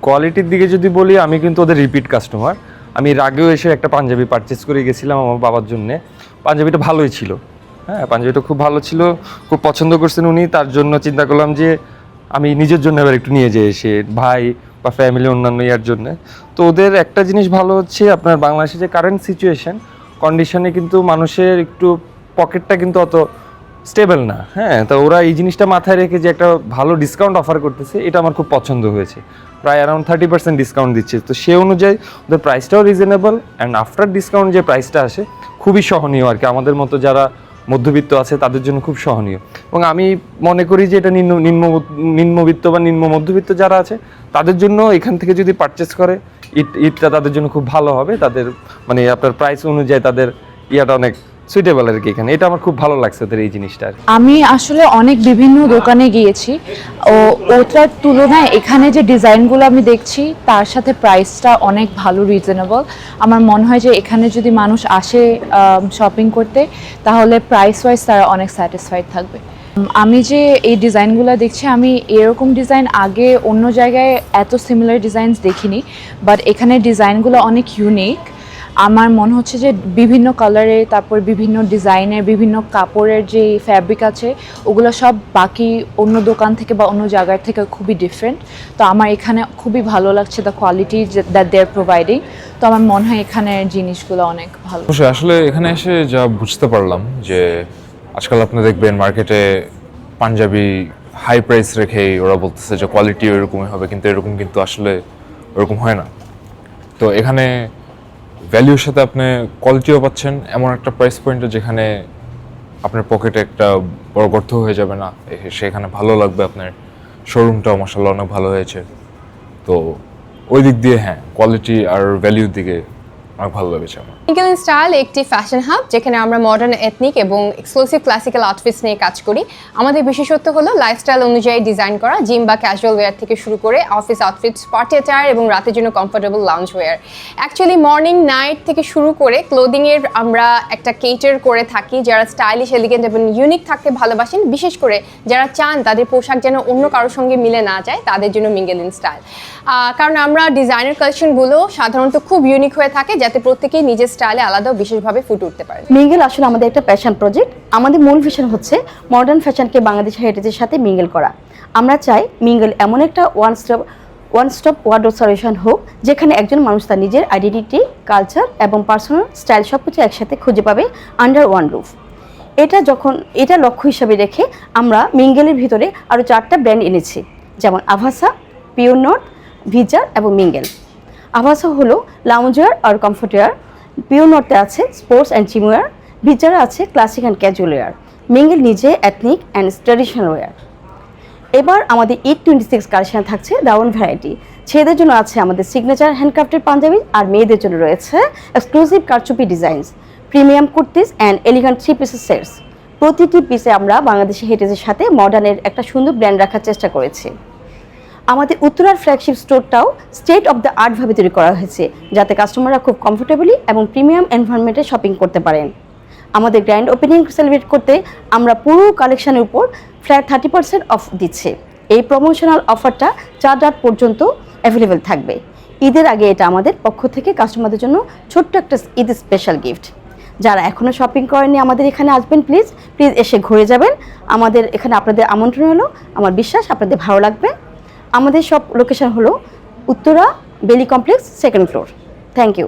কোয়ালিটির দিকে যদি বলি, আমি কিন্তু ওদের রিপিট কাস্টমার। আমি এর আগেও এসে একটা পাঞ্জাবি পারচেস করে গেছিলাম আমার বাবার জন্যে। পাঞ্জাবিটা ভালোই ছিল, হ্যাঁ পাঞ্জাবিটা খুব ভালো ছিল, খুব পছন্দ করছেন উনি। তার জন্য চিন্তা করলাম যে আমি নিজের জন্য এবার একটু নিয়ে যাই, এসে ভাই বা ফ্যামিলি অন্যান্য ইয়ার জন্য। তো ওদের একটা জিনিস ভালো হচ্ছে, আপনার বাংলাদেশে যে কারেন্ট সিচুয়েশন কন্ডিশনে কিন্তু মানুষের একটু পকেটটা কিন্তু অত স্টেবল না, হ্যাঁ। তো ওরা এই জিনিসটা মাথায় রেখে যে একটা ভালো ডিসকাউন্ট অফার করতেছে, এটা আমার খুব পছন্দ হয়েছে। প্রায় অ্যারাউন্ড 30% ডিসকাউন্ট দিচ্ছে। তো সে অনুযায়ী ওদের প্রাইসটাও রিজনেবল, অ্যান্ড আফটার ডিসকাউন্ট যে প্রাইসটা আসে খুবই সহনীয় আর কি, আমাদের মতো যারা মধ্যবিত্ত আছে তাদের জন্য খুব সহনীয়। এবং আমি মনে করি যে এটা নিম্নবিত্ত বা নিম্ন মধ্যবিত্ত যারা আছে তাদের জন্য এখান থেকে যদি পারচেস করে ঈদটা তাদের জন্য খুব ভালো হবে। তাদের মানে আপনার প্রাইস অনুযায়ী তাদের ইয়াটা অনেক সুইটেবল আর কি এখানে। এটা আমার খুব ভালো লাগছে ওদের এই জিনিসটা। আমি আসলে অনেক বিভিন্ন দোকানে গিয়েছি, ওটার তুলনায় এখানে যে ডিজাইনগুলো আমি দেখছি তার সাথে প্রাইসটা অনেক ভালো, রিজনেবল। আমার মনে হয় যে এখানে যদি মানুষ আসে শপিং করতে, তাহলে প্রাইস ওয়াইজ তারা অনেক স্যাটিসফাইড থাকবে। আমি যে এই ডিজাইনগুলো দেখছি, আমি এরকম ডিজাইন আগে অন্য জায়গায় এত সিমিলার ডিজাইনস দেখিনি, বাট এখানে ডিজাইনগুলো অনেক ইউনিক। আমার মনে হচ্ছে যে বিভিন্ন কালারে, তারপর বিভিন্ন ডিজাইনের, বিভিন্ন কাপড়ের যে ফ্যাব্রিক আছে ওগুলো সব বাকি অন্য দোকান থেকে বা অন্য জায়গার থেকে খুবই ডিফারেন্ট। তো আমার এখানে খুবই ভালো লাগছে the quality that they are providing. তো আমার মনে হয় এখানের জিনিসগুলো অনেক ভালো। আসলে এখানে এসে যা বুঝতে পারলাম যে আজকাল আপনি দেখবেন মার্কেটে পাঞ্জাবি হাই প্রাইস রেখেই ওরা বলতেছে যে কোয়ালিটি এরকমই হবে, কিন্তু এরকম কিন্তু আসলে ওরকম হয় না। তো এখানে ভ্যালুর সাথে আপনি কোয়ালিটিও পাচ্ছেন এমন একটা প্রাইস পয়েন্টে যেখানে আপনার পকেটে একটা বড় গর্ত হয়ে যাবে না, সেখানে ভালো লাগবে। আপনার শোরুমটাও মাশাআল্লাহ অনেক ভালো হয়েছে। তো ওই দিক দিয়ে হ্যাঁ, কোয়ালিটি আর ভ্যালুর দিকে অনেক ভালো লেগেছে আমার। মিঙ্গেল ইন স্টাইল একটি ফ্যাশন হাব যেখানে আমরা মডার্ন, এথনিক এবং এক্সক্লুসিভ ক্লাসিক্যাল আউটফিটস নিয়ে কাজ করি। আমাদের বিশেষত্ব হলো লাইফস্টাইল অনুযায়ী ডিজাইন করা জিম বা ক্যাজুয়াল ওয়্যার থেকে শুরু করে অফিস আউটফিটস, পার্টি অ্যাটায়ার এবং রাতের জন্য comfortable lounge wear. Actually morning night থেকে শুরু করে ক্লোদিংয়ের আমরা একটা কেটার করে থাকি। যারা স্টাইলিশ, এলিগেন্ট এবং ইউনিক থাকতে ভালোবাসেন, বিশেষ করে যারা চান তাদের পোশাক যেন অন্য কারোর সঙ্গে মিলে না যায়, তাদের জন্য মিঙ্গেল ইন স্টাইল। কারণ আমরা ডিজাইনার কালেকশনগুলো সাধারণত খুব ইউনিক হয়ে থাকে, যাতে প্রত্যেকেই নিজের স্টাইলে আলাদা বিশেষভাবে ফুটে উঠতে পারে। মিঙ্গেল আসলে আমাদের একটা প্যাশন প্রজেক্ট। আমাদের মূল ভিশন হচ্ছে মডার্ন ফ্যাশনকে বাংলাদেশ হেরিটেজের সাথে মিঙ্গেল করা। আমরা চাই মিঙ্গেল এমন একটা ওয়ান স্টপ ওয়ার্ডরোব সলিউশন হোক, যেখানে একজন মানুষ তার নিজের আইডেন্টিটি, কালচার এবং পার্সোনাল স্টাইল সব কিছু একসাথে খুঁজে পাবে আন্ডার ওয়ান রুফ। এটা লক্ষ্য হিসাবে রেখে আমরা মিঙ্গেলের ভিতরে আরও 4টা ব্র্যান্ড এনেছি, যেমন আভাসা, পিওর নট, ভিজার এবং মিঙ্গেল। আভাসা হলো লাউঞ্জওয়্যার আর কমফোর্টওয়্যার, পিওর নটে আছে স্পোর্টস অ্যান্ড জিমওয়্যার, ভিজারে আছে classic and casual wire, mingle নিজে এথনিক অ্যান্ড ট্র্যাডিশনাল ওয়্যার। এবার আমাদের ঈদ 26 কালেকশন থাকছে দারুণ ভ্যারাইটি। ছেলেদের জন্য আছে আমাদের সিগনেচার হ্যান্ডক্রাফটেড পাঞ্জাবি, আর মেয়েদের জন্য রয়েছে এক্সক্লুসিভ কারচুপি ডিজাইনস, প্রিমিয়াম কুর্তিস অ্যান্ড এলিগান্ট 3 পিসের সেটস। প্রতিটি পিসে আমরা বাংলাদেশি হেরিটেজের সাথে মডার্নের একটা সুন্দর ব্র্যান্ড রাখার চেষ্টা করেছি। আমাদের উত্তরার ফ্ল্যাগশিপ স্টোরটাও স্টেট অফ দ্য আর্টভাবে তৈরি করা হয়েছে, যাতে কাস্টমাররা খুব কমফোর্টেবলি এবং প্রিমিয়াম এনভায়রনমেন্টে শপিং করতে পারেন। আমাদের গ্র্যান্ড ওপেনিং সেলিব্রেট করতে আমরা পুরো কালেকশনের উপর ফ্ল্যাট 30% অফ দিচ্ছে। এই প্রমোশনাল অফারটা 4 রাত পর্যন্ত অ্যাভেলেবেল থাকবে। ঈদের আগে এটা আমাদের পক্ষ থেকে কাস্টমারদের জন্য ছোট্ট একটা ঈদ স্পেশাল গিফট। যারা এখনও শপিং করেননি আমাদের এখানে আসবেন, প্লিজ এসে ঘুরে যাবেন। আমাদের এখানে আপনাদের আমন্ত্রণ হলো, আমার বিশ্বাস আপনাদের ভালো লাগবে। আমাদের সব লোকেশন হলো উত্তরা বেলি complex, 2nd floor. Thank you.